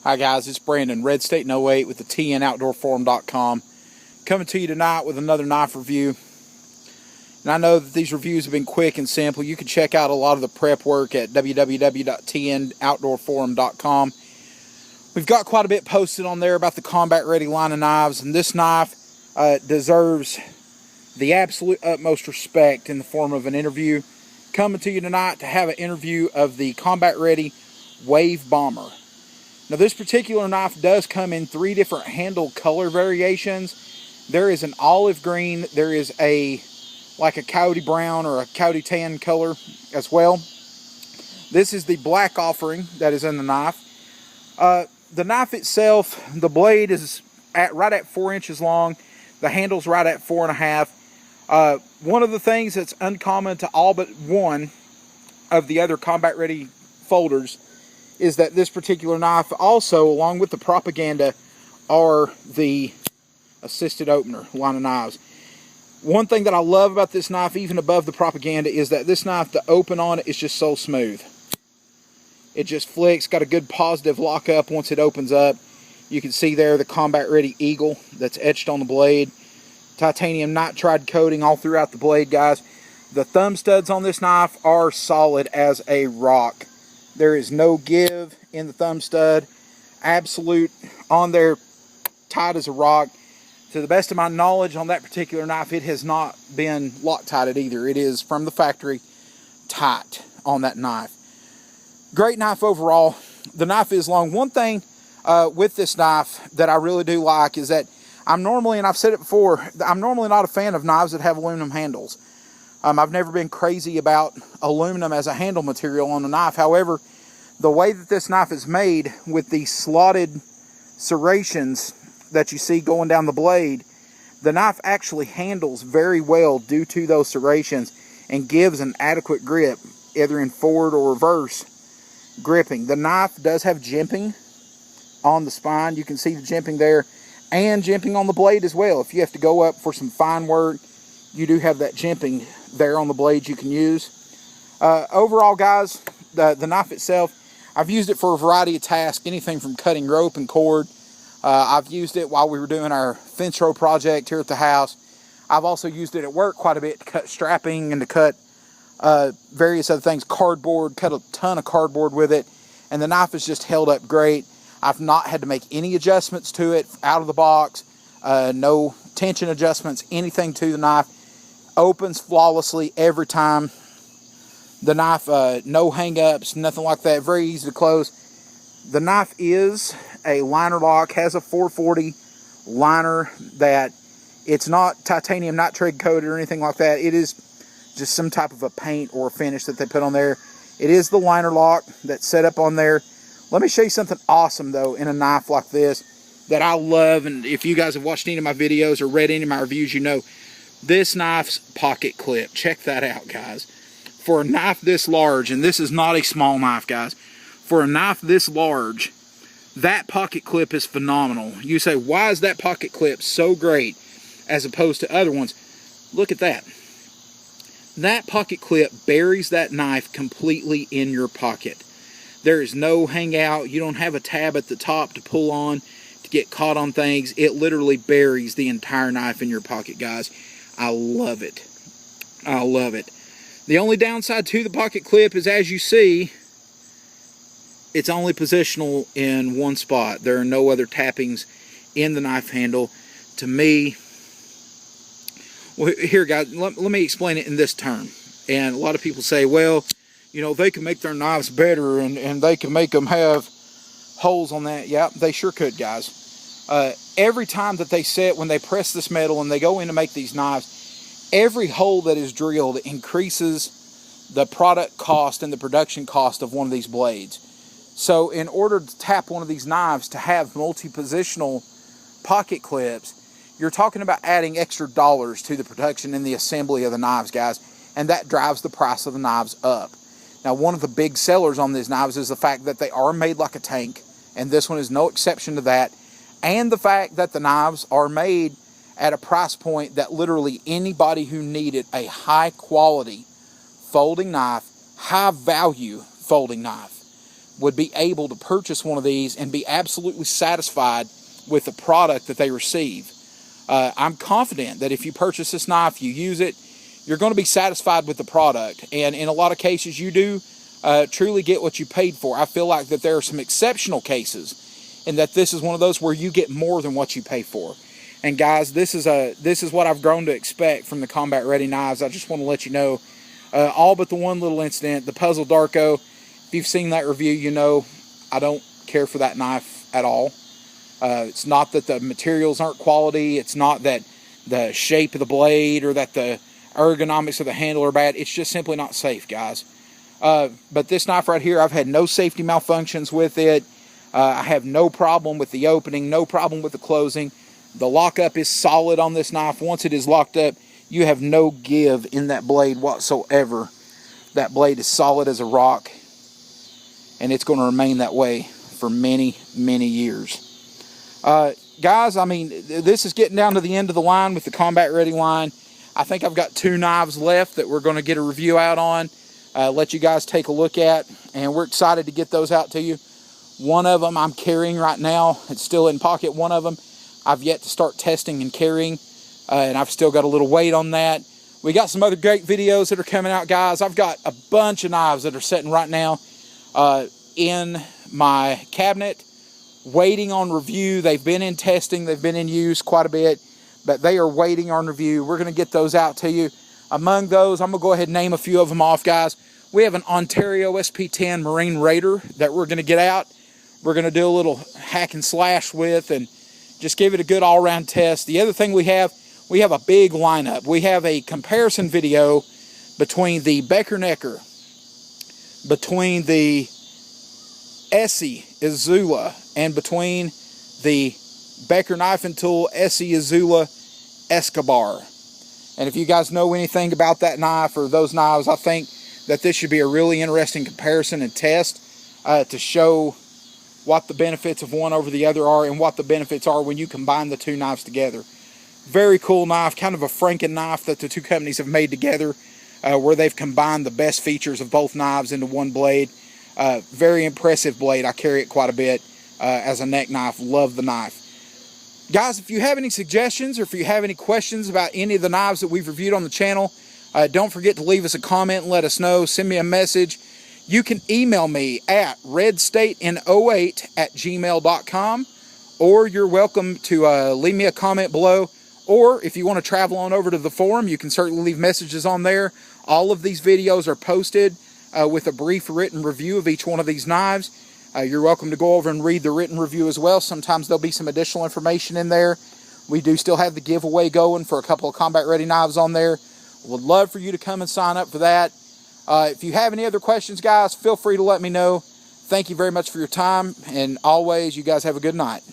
Hi guys, it's Brandon, Red State 08 with the TNOutdoorForum.com, coming to you tonight with another knife review. And I know that these reviews have been quick and simple. You can check out a lot of the prep work at www.TNOutdoorForum.com. We've got quite a bit posted on there about the combat ready line of knives, and this knife deserves the absolute utmost respect in the form of an interview. Coming to you tonight to have an interview of the combat ready Wave Bomber. Now this particular knife does come in 3 different handle color variations. There is an olive green, there is like a coyote brown or a coyote tan color as well. This is the black offering that is in the knife. The knife itself, the blade is right at 4 inches long. The handle's right at 4.5. One of the things that's uncommon to all but one of the other combat ready folders is that this particular knife also, along with the Propaganda, are the assisted opener line of knives. One thing that I love about this knife, even above the Propaganda, is that this knife, the open on it is just so smooth. It just flicks, got a good positive lockup once it opens up. You can see there the combat ready eagle that's etched on the blade. Titanium nitride coating all throughout the blade, guys. The thumb studs on this knife are solid as a rock. There is no give in the thumb stud. Absolute on there, tight as a rock. To the best of my knowledge on that particular knife, it has not been Loctited either. It is from the factory tight on that knife. Great knife overall. The knife is long. One thing with this knife that I really do like is that I'm normally, and I've said it before, I'm normally not a fan of knives that have aluminum handles. I've never been crazy about aluminum as a handle material on a knife. However, the way that this knife is made with the slotted serrations that you see going down the blade, the knife actually handles very well due to those serrations and gives an adequate grip, either in forward or reverse gripping. The knife does have jimping on the spine. You can see the jimping there, and jimping on the blade as well. If you have to go up for some fine work, you do have that jimping there on the blade you can use. Overall, guys, the knife itself, I've used it for a variety of tasks, anything from cutting rope and cord. I've used it while we were doing our fence row project here at the house. I've also used it at work quite a bit to cut strapping and to cut various other things, cardboard, cut a ton of cardboard with it, and the knife has just held up great. I've not had to make any adjustments to it out of the box, no tension adjustments, anything to the knife. Opens flawlessly every time. The knife, no hang-ups, nothing like that, very easy to close. The knife is a liner lock, has a 440 liner that it's not titanium nitride coated or anything like that. It is just some type of a paint or a finish that they put on there. It is the liner lock that's set up on there. Let me show you something awesome though in a knife like this that I love, and if you guys have watched any of my videos or read any of my reviews, you know this knife's pocket clip. Check that out, guys. For a knife this large, and this is not a small knife, guys, for a knife this large, that pocket clip is phenomenal. You say, why is that pocket clip so great as opposed to other ones? Look at that. That pocket clip buries that knife completely in your pocket. There is no hangout. You don't have a tab at the top to pull on to get caught on things. It literally buries the entire knife in your pocket, guys. I love it. I love it. The only downside to the pocket clip is, as you see, it's only positional in one spot. There are no other tappings in the knife handle. To me, well, here guys, let me explain it in this term. And a lot of people say, well, you know, they can make their knives better and they can make them have holes on that. Yeah, they sure could, guys. Every time that they set, when they press this metal and they go in to make these knives, every hole that is drilled increases the product cost and the production cost of one of these blades. So in order to tap one of these knives to have multi-positional pocket clips, you're talking about adding extra dollars to the production and the assembly of the knives, guys, and that drives the price of the knives up. Now, one of the big sellers on these knives is the fact that they are made like a tank, and this one is no exception to that, and the fact that the knives are made at a price point that literally anybody who needed a high quality folding knife, high value folding knife, would be able to purchase one of these and be absolutely satisfied with the product that they receive. I'm confident that if you purchase this knife, you use it, you're going to be satisfied with the product. And in a lot of cases, you do truly get what you paid for. I feel like that there are some exceptional cases, and that this is one of those where you get more than what you pay for. And guys, this is what I've grown to expect from the Combat Ready knives. I just want to let you know, all but the one little incident, the Puzzle Darko. If you've seen that review, you know I don't care for that knife at all. It's not that the materials aren't quality. It's not that the shape of the blade or that the ergonomics of the handle are bad. It's just simply not safe, guys. But this knife right here, I've had no safety malfunctions with it. I have no problem with the opening, no problem with the closing. The lockup is solid on this knife. Once it is locked up, you have no give in that blade whatsoever. That blade is solid as a rock, and it's going to remain that way for many, many years. Guys, I mean, this is getting down to the end of the line with the Combat Ready line. I think I've got 2 knives left that we're going to get a review out on, let you guys take a look at, and we're excited to get those out to you. One of them I'm carrying right now. It's still in pocket. One of them I've yet to start testing and carrying, and I've still got a little weight on that. We got some other great videos that are coming out, guys. I've got a bunch of knives that are sitting right now in my cabinet, waiting on review. They've been in testing, they've been in use quite a bit, but they are waiting on review. We're going to get those out to you. Among those, I'm going to go ahead and name a few of them off, guys. We have an Ontario SP10 Marine Raider that we're going to get out. We're going to do a little hack and slash with and just give it a good all-around test. The other thing we have a big lineup. We have a comparison video between the Becker-Necker, between the Essie Izula, and between the Becker Knife and Tool Essie Izula Escobar. And if you guys know anything about that knife or those knives, I think that this should be a really interesting comparison and test to show what the benefits of one over the other are and what the benefits are when you combine the 2 knives together. Very cool knife, kind of a Franken knife that the 2 companies have made together, where they've combined the best features of both knives into one blade. Very impressive blade. I carry it quite a bit as a neck knife. Love the knife. Guys, if you have any suggestions or if you have any questions about any of the knives that we've reviewed on the channel, don't forget to leave us a comment and let us know. Send me a message. You can email me at redstaten08@gmail.com, or you're welcome to leave me a comment below. Or if you want to travel on over to the forum, you can certainly leave messages on there. All of these videos are posted with a brief written review of each one of these knives. You're welcome to go over and read the written review as well. Sometimes there'll be some additional information in there. We do still have the giveaway going for a couple of Combat Ready knives on there. Would love for you to come and sign up for that. If you have any other questions, guys, feel free to let me know. Thank you very much for your time, and always, you guys have a good night.